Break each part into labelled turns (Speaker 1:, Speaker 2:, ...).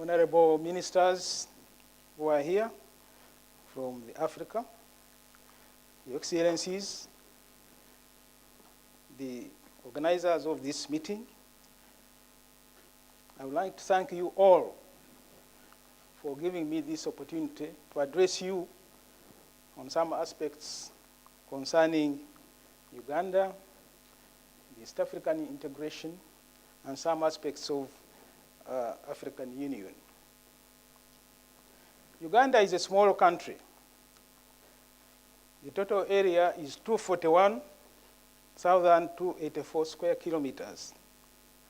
Speaker 1: honorable ministers who are here from Africa, Your Excellencies, the organizers of this meeting, I would like to thank you all for giving me this opportunity to address you on some aspects concerning Uganda, the East African integration, and some aspects of African Union. Uganda is a small country. The total area is 241,284 square kilometers.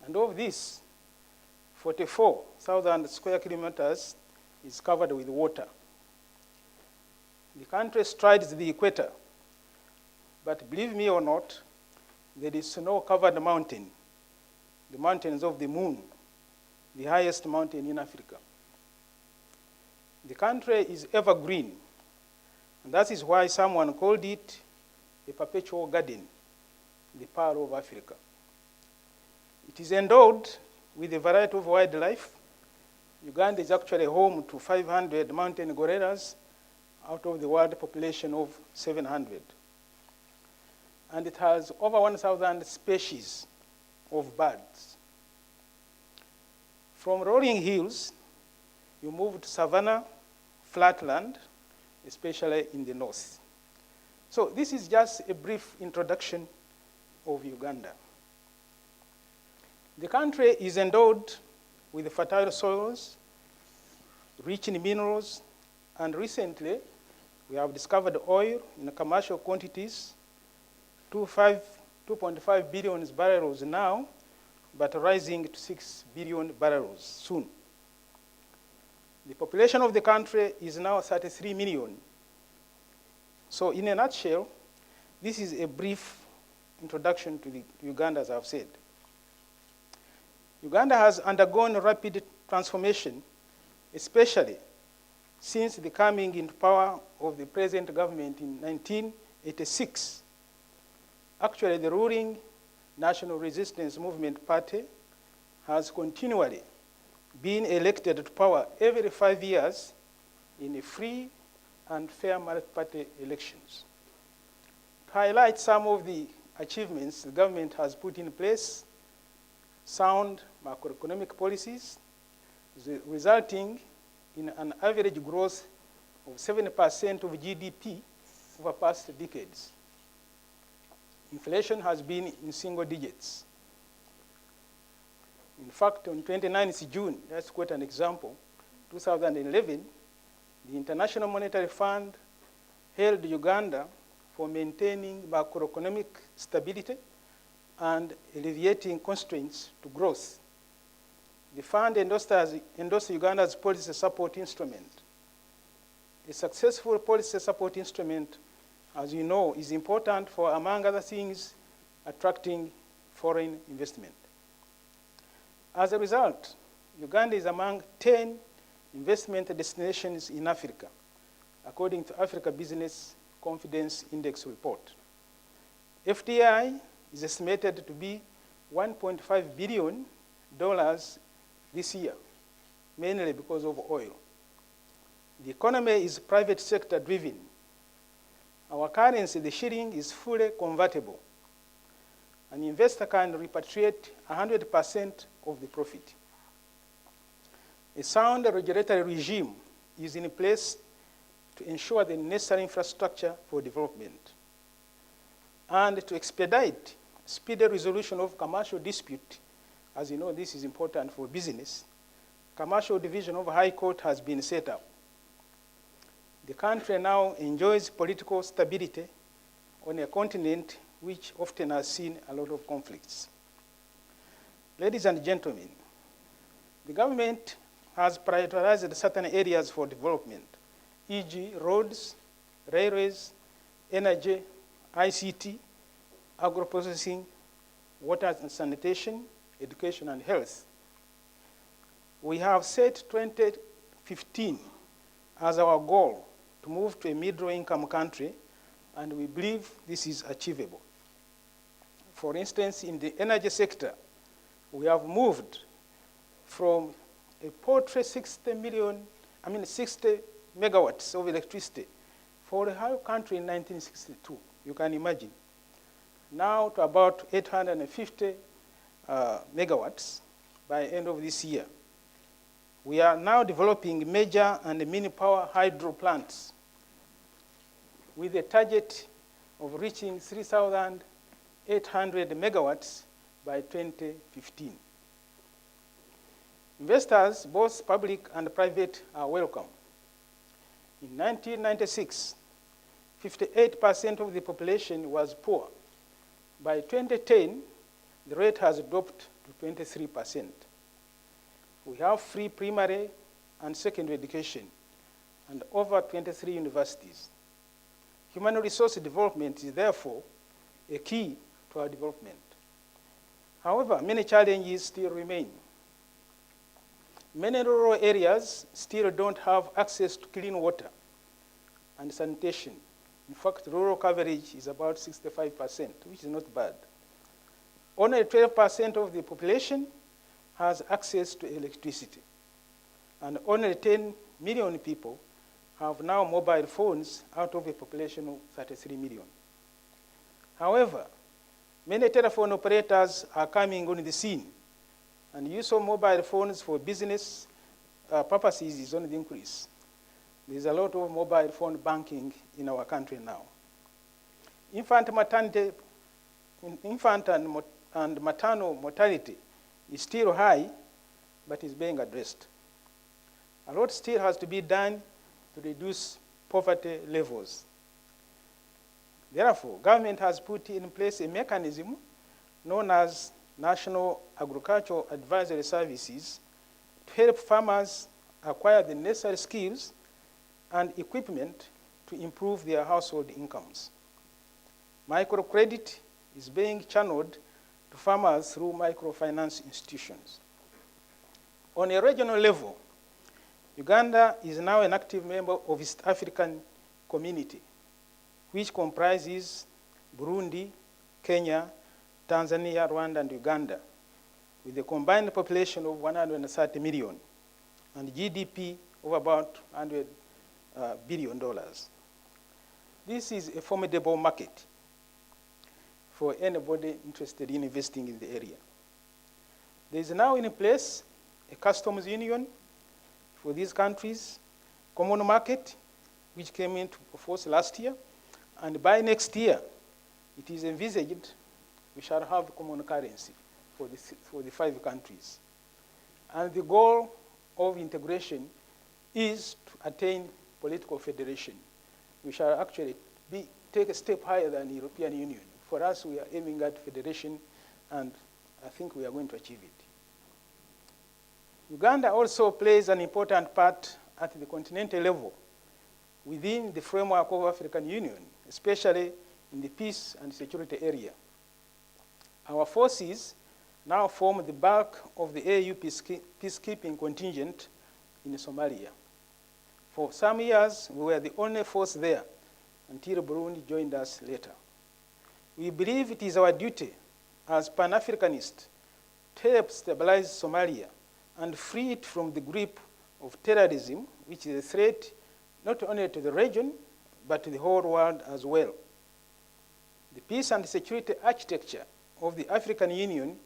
Speaker 1: And of this, 44,000 square kilometers is covered with water. The country strides the equator, but believe me or not, there is snow-covered mountain, the mountains of the moon, the highest mountain in Africa. The country is evergreen, and that is why someone called it a perpetual garden, the pearl of Africa. It is endowed with a variety of wildlife. Uganda is actually home to 500 mountain gorillas out of the world population of 700. And it has over 1,000 species of birds. From rolling hills, you move to savanna, flatland, especially in the north. So this is just a brief introduction of Uganda. The country is endowed with fertile soils, rich in minerals, and recently we have discovered oil in commercial quantities, 2.5 billion barrels now, but rising to 6 billion barrels soon. The population of the country is now 33 million. So in a nutshell, this is a brief introduction to Uganda, as I've said. Uganda has undergone rapid transformation, especially since the coming into power of the present government in 1986. Actually, the ruling National Resistance Movement Party has continually been elected to power every 5 years in a free and fair multi-party elections. To highlight some of the achievements the government has put in place, sound macroeconomic policies, resulting in an average growth of 7% of GDP over past decades. Inflation has been in single digits. In fact, on 29th June, let's quote an example, 2011, the International Monetary Fund hailed Uganda for maintaining macroeconomic stability and alleviating constraints to growth. The fund endorsed Uganda's policy support instrument. A successful policy support instrument, as you know, is important for, among other things, attracting foreign investment. As a result, Uganda is among 10 investment destinations in Africa, according to Africa Business Confidence Index report. FDI is estimated to be $1.5 billion this year, mainly because of oil. The economy is private sector driven. Our currency, the shilling, is fully convertible. An investor can repatriate 100% of the profit. A sound regulatory regime is in place to ensure the necessary infrastructure for development and to expedite speedy resolution of commercial dispute. As you know, this is important for business. Commercial division of High Court has been set up. The country now enjoys political stability on a continent which often has seen a lot of conflicts. Ladies and gentlemen, the government has prioritized certain areas for development, e.g. roads, railways, energy, ICT, agro-processing, water and sanitation, education and health. We have set 2015 as our goal to move to a middle-income country, and we believe this is achievable. For instance, in the energy sector, we have moved from a paltry 60 megawatts of electricity for the whole country in 1962. You can imagine. Now to about 850 megawatts by end of this year. We are now developing major and mini power hydro plants with a target of reaching 3,800 megawatts by 2015. Investors, both public and private, are welcome. In 1996, 58% of the population was poor. By 2010, the rate has dropped to 23%. We have free primary and secondary education and over 23 universities. Human resource development is therefore a key to our development. However, many challenges still remain. Many rural areas still don't have access to clean water and sanitation. In fact, rural coverage is about 65%, which is not bad. Only 12% of the population has access to electricity. And only 10 million people have now mobile phones out of a population of 33 million. However, many telephone operators are coming on the scene, and use of mobile phones for business purposes is on the increase. There's a lot of mobile phone banking in our country now. Infant and maternal mortality is still high, but is being addressed. A lot still has to be done to reduce poverty levels. Therefore, government has put in place a mechanism known as National Agricultural Advisory Services to help farmers acquire the necessary skills and equipment to improve their household incomes. Microcredit is being channeled to farmers through microfinance institutions. On a regional level, Uganda is now an active member of East African Community, which comprises Burundi, Kenya, Tanzania, Rwanda, and Uganda, with a combined population of 130 million and GDP of about $100 billion. This is a formidable market for anybody interested in investing in the area. There is now in place a customs union for these countries, common market, which came into force last year, and by next year, it is envisaged we shall have common currency for the 5 countries. And the goal of integration is to attain political federation. We shall actually take a step higher than the European Union. For us, we are aiming at federation, and I think we are going to achieve it. Uganda also plays an important part at the continental level within the framework of African Union, especially in the peace and security area. Our forces now form the bulk of the AU peacekeeping contingent in Somalia. For some years, we were the only force there until Burundi joined us later. We believe it is our duty as Pan-Africanists to help stabilize Somalia and free it from the grip of terrorism, which is a threat not only to the region, but to the whole world as well. The peace and security architecture of the African Union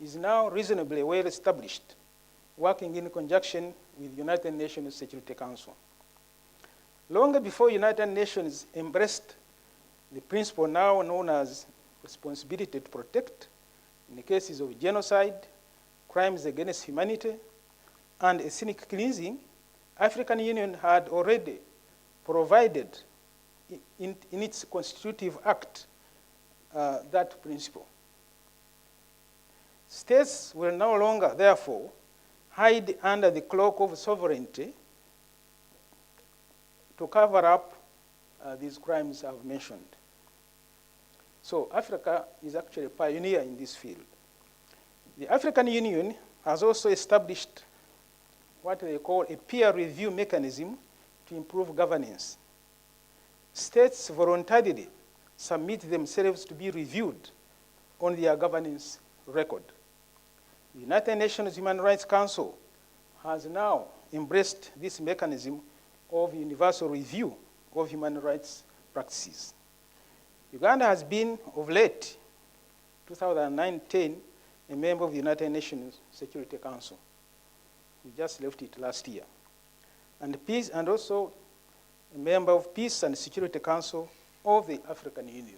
Speaker 1: is now reasonably well established, working in conjunction with the United Nations Security Council. Long before United Nations embraced the principle now known as responsibility to protect in the cases of genocide, crimes against humanity, and ethnic cleansing, African Union had already provided in its constitutive act that principle. States will no longer, therefore, hide under the cloak of sovereignty to cover up these crimes I've mentioned. So Africa is actually a pioneer in this field. The African Union has also established what they call a peer review mechanism to improve governance. States voluntarily submit themselves to be reviewed on their governance record. The United Nations Human Rights Council has now embraced this mechanism of universal review of human rights practices. Uganda has been, of late, 2009-10, a member of the United Nations Security Council. We just left it last year. And also a member of Peace and Security Council of the African Union.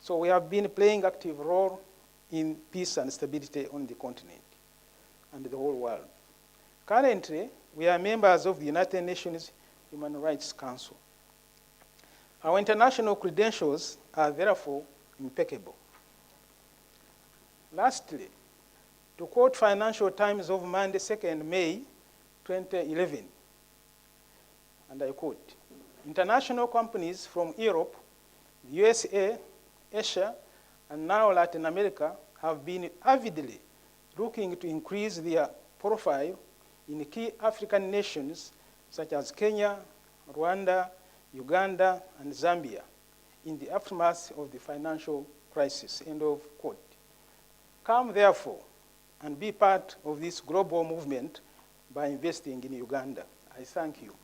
Speaker 1: So we have been playing active role in peace and stability on the continent and the whole world. Currently, we are members of the United Nations Human Rights Council. Our international credentials are therefore impeccable. Lastly, to quote Financial Times of Monday, 2nd May 2011, and I quote, "International companies from Europe, the USA, Asia, and now Latin America have been avidly looking to increase their profile in key African nations such as Kenya, Rwanda, Uganda, and Zambia in the aftermath of the financial crisis," end of quote. Come, therefore, and be part of this global movement by investing in Uganda. I thank you.